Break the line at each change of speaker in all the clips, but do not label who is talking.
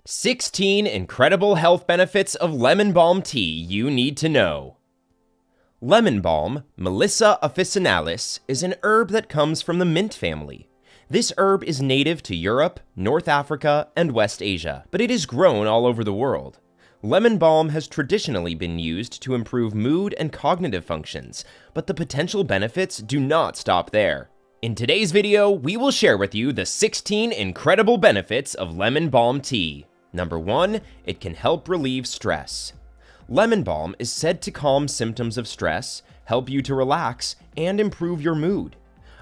16 incredible health benefits of lemon balm tea you need to know. Lemon balm, Melissa officinalis, is an herb that comes from the mint family. This herb is native to Europe, North Africa, and West Asia, but it is grown all over the world. Lemon balm has traditionally been used to improve mood and cognitive functions, but the potential benefits do not stop there. In today's video, we will share with you the 16 incredible benefits of lemon balm tea. Number 1, it can help relieve stress. Lemon balm is said to calm symptoms of stress, help you to relax, and improve your mood.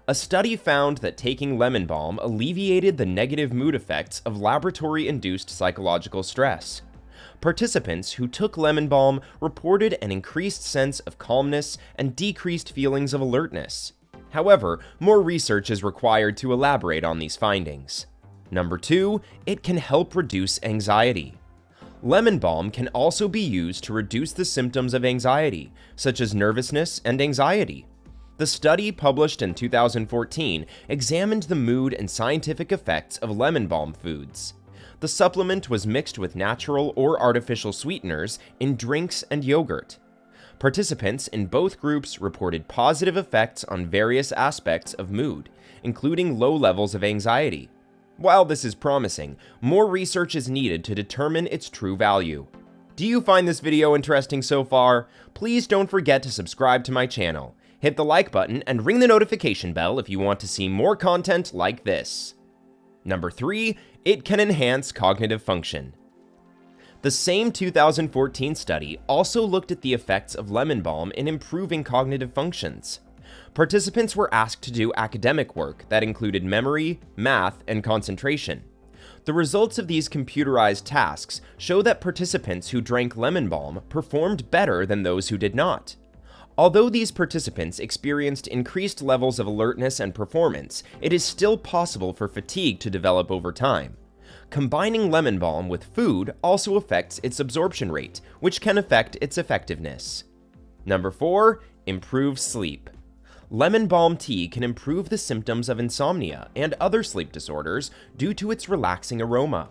A study found that taking lemon balm alleviated the negative mood effects of laboratory-induced psychological stress. Participants who took lemon balm reported an increased sense of calmness and decreased feelings of alertness. However, more research is required to elaborate on these findings. Number 2, it can help reduce anxiety. Lemon balm can also be used to reduce the symptoms of anxiety, such as nervousness and anxiety. The study, published in 2014, examined the mood and scientific effects of lemon balm foods. The supplement was mixed with natural or artificial sweeteners in drinks and yogurt. Participants in both groups reported positive effects on various aspects of mood, including low levels of anxiety. While this is promising, more research is needed to determine its true value. Do you find this video interesting so far? Please don't forget to subscribe to my channel. Hit the like button and ring the notification bell if you want to see more content like this. Number 3, it can enhance cognitive function. The same 2014 study also looked at the effects of lemon balm in improving cognitive functions. Participants were asked to do academic work that included memory, math, and concentration. The results of these computerized tasks show that participants who drank lemon balm performed better than those who did not. Although these participants experienced increased levels of alertness and performance, it is still possible for fatigue to develop over time. Combining lemon balm with food also affects its absorption rate, which can affect its effectiveness. Number 4, improve sleep. Lemon balm tea can improve the symptoms of insomnia and other sleep disorders due to its relaxing aroma.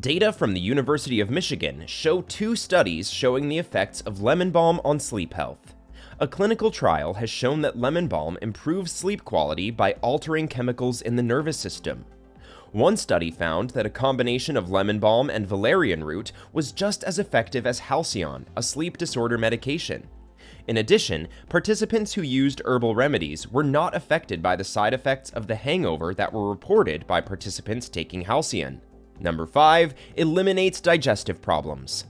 Data from the University of Michigan show 2 studies showing the effects of lemon balm on sleep health. A clinical trial has shown that lemon balm improves sleep quality by altering chemicals in the nervous system. One study found that a combination of lemon balm and valerian root was just as effective as Halcion, a sleep disorder medication. In addition, participants who used herbal remedies were not affected by the side effects of the hangover that were reported by participants taking Halcion. Number 5, eliminates digestive problems.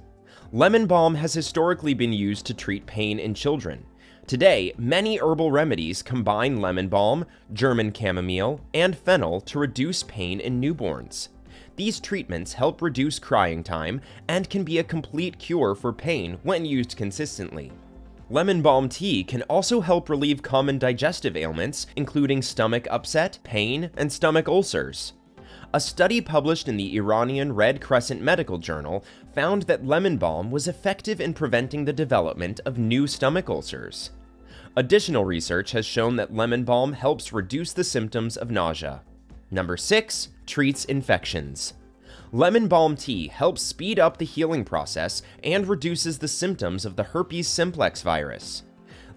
Lemon balm has historically been used to treat pain in children. Today, many herbal remedies combine lemon balm, German chamomile, and fennel to reduce pain in newborns. These treatments help reduce crying time and can be a complete cure for pain when used consistently. Lemon balm tea can also help relieve common digestive ailments, including stomach upset, pain, and stomach ulcers. A study published in the Iranian Red Crescent Medical Journal found that lemon balm was effective in preventing the development of new stomach ulcers. Additional research has shown that lemon balm helps reduce the symptoms of nausea. Number 6, treats infections. Lemon balm tea helps speed up the healing process and reduces the symptoms of the herpes simplex virus.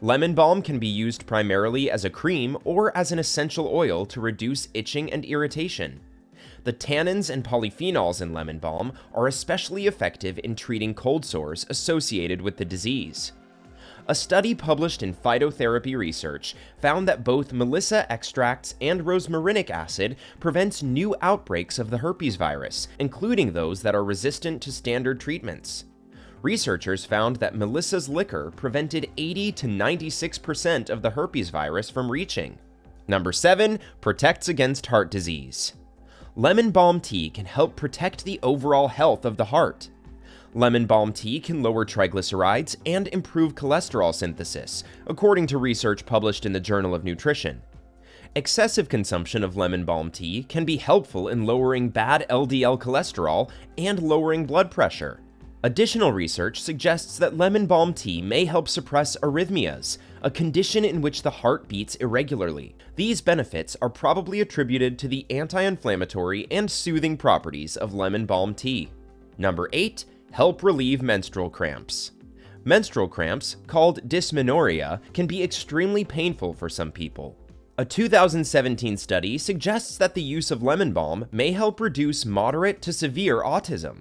Lemon balm can be used primarily as a cream or as an essential oil to reduce itching and irritation. The tannins and polyphenols in lemon balm are especially effective in treating cold sores associated with the disease. A study published in Phytotherapy Research found that both Melissa extracts and rosmarinic acid prevents new outbreaks of the herpes virus, including those that are resistant to standard treatments. Researchers found that Melissa's liquor prevented 80 to 96% of the herpes virus from reaching. Number 7, protects against heart disease. Lemon balm tea can help protect the overall health of the heart. Lemon balm tea can lower triglycerides and improve cholesterol synthesis, according to research published in the Journal of Nutrition. Excessive consumption of lemon balm tea can be helpful in lowering bad LDL cholesterol and lowering blood pressure. Additional research suggests that lemon balm tea may help suppress arrhythmias, a condition in which the heart beats irregularly. These benefits are probably attributed to the anti-inflammatory and soothing properties of lemon balm tea. Number 8. Help relieve menstrual cramps. Menstrual cramps, called dysmenorrhea, can be extremely painful for some people. A 2017 study suggests that the use of lemon balm may help reduce moderate to severe autism.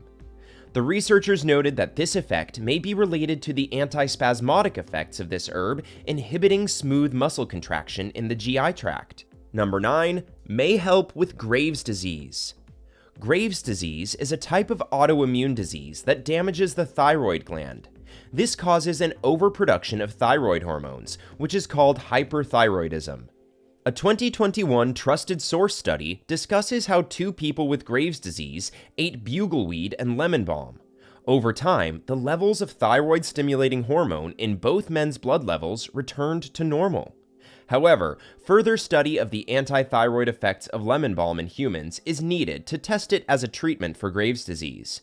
The researchers noted that this effect may be related to the antispasmodic effects of this herb inhibiting smooth muscle contraction in the GI tract. Number 9. May help with Graves' disease. Graves' disease is a type of autoimmune disease that damages the thyroid gland. This causes an overproduction of thyroid hormones, which is called hyperthyroidism. A 2021 trusted source study discusses how 2 people with Graves' disease ate bugleweed and lemon balm. Over time, the levels of thyroid-stimulating hormone in both men's blood levels returned to normal. However, further study of the anti-thyroid effects of lemon balm in humans is needed to test it as a treatment for Graves' disease.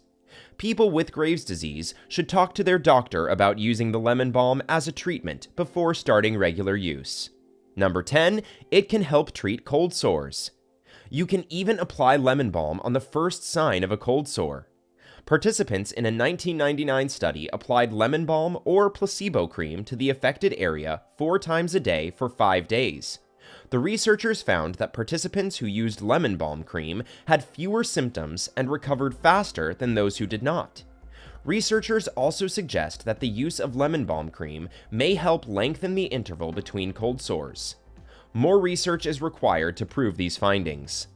People with Graves' disease should talk to their doctor about using the lemon balm as a treatment before starting regular use. Number 10. It can help treat cold sores. You can even apply lemon balm on the first sign of a cold sore. Participants in a 1999 study applied lemon balm or placebo cream to the affected area 4 times a day for 5 days. The researchers found that participants who used lemon balm cream had fewer symptoms and recovered faster than those who did not. Researchers also suggest that the use of lemon balm cream may help lengthen the interval between cold sores. More research is required to prove these findings.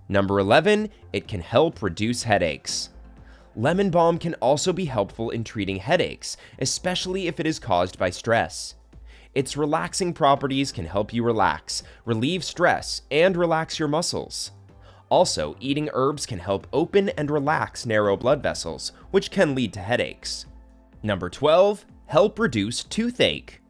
Number 11. It can help reduce headaches. Lemon balm can also be helpful in treating headaches, especially if it is caused by stress. Its relaxing properties can help you relax, relieve stress, and relax your muscles. Also, eating herbs can help open and relax narrow blood vessels, which can lead to headaches. Number 12. Help reduce toothache.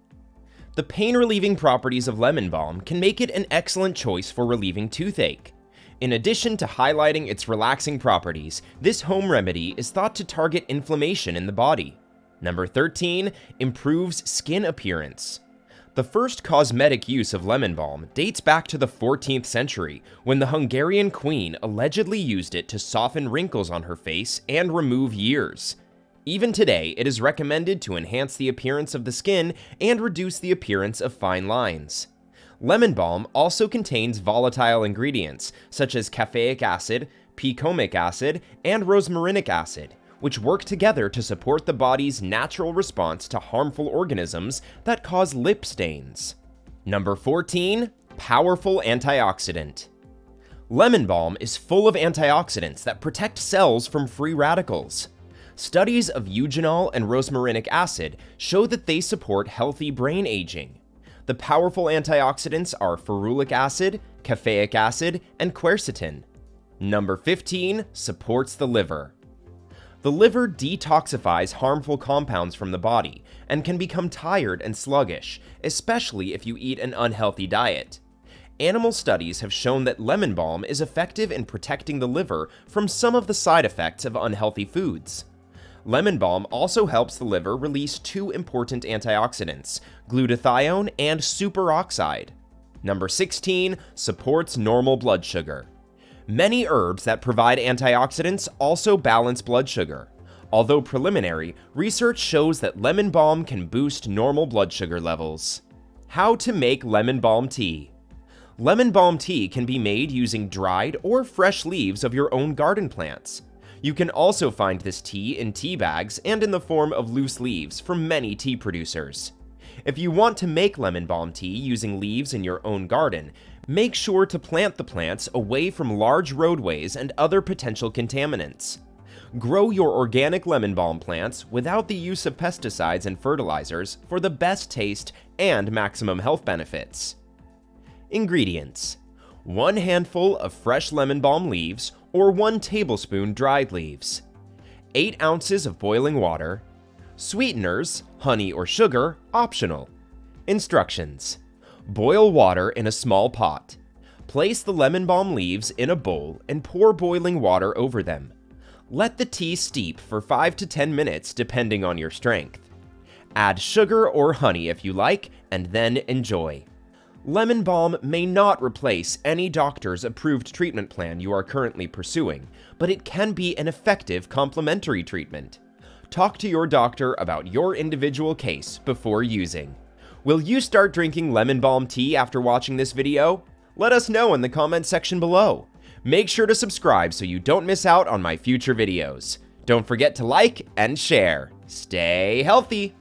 The pain-relieving properties of lemon balm can make it an excellent choice for relieving toothache. In addition to highlighting its relaxing properties, this home remedy is thought to target inflammation in the body. Number 13. Improves skin appearance. The first cosmetic use of lemon balm dates back to the 14th century, when the Hungarian queen allegedly used it to soften wrinkles on her face and remove years. Even today, it is recommended to enhance the appearance of the skin and reduce the appearance of fine lines. Lemon balm also contains volatile ingredients such as caffeic acid, picomic acid, and rosmarinic acid, which work together to support the body's natural response to harmful organisms that cause lip stains. Number 14. Powerful antioxidant. Lemon balm is full of antioxidants that protect cells from free radicals. Studies of eugenol and rosmarinic acid show that they support healthy brain aging. The powerful antioxidants are ferulic acid, caffeic acid, and quercetin. Number 15. Supports the liver. The liver detoxifies harmful compounds from the body and can become tired and sluggish, especially if you eat an unhealthy diet. Animal studies have shown that lemon balm is effective in protecting the liver from some of the side effects of unhealthy foods. Lemon balm also helps the liver release 2 important antioxidants, glutathione and superoxide. Number 16. Supports normal blood sugar. Many herbs that provide antioxidants also balance blood sugar. Although preliminary, research shows that lemon balm can boost normal blood sugar levels. How to make lemon balm tea. Lemon balm tea can be made using dried or fresh leaves of your own garden plants. You can also find this tea in tea bags and in the form of loose leaves from many tea producers. If you want to make lemon balm tea using leaves in your own garden, make sure to plant the plants away from large roadways and other potential contaminants. Grow your organic lemon balm plants without the use of pesticides and fertilizers for the best taste and maximum health benefits. Ingredients: 1 handful of fresh lemon balm leaves or 1 tablespoon dried leaves, 8 ounces of boiling water, sweeteners, honey or sugar, optional. Instructions: boil water in a small pot. Place the lemon balm leaves in a bowl and pour boiling water over them. Let the tea steep for 5 to 10 minutes depending on your strength. Add sugar or honey if you like, and then enjoy. Lemon balm may not replace any doctor's approved treatment plan you are currently pursuing, but it can be an effective complementary treatment. Talk to your doctor about your individual case before using. Will you start drinking lemon balm tea after watching this video? Let us know in the comments section below. Make sure to subscribe so you don't miss out on my future videos. Don't forget to like and share. Stay healthy!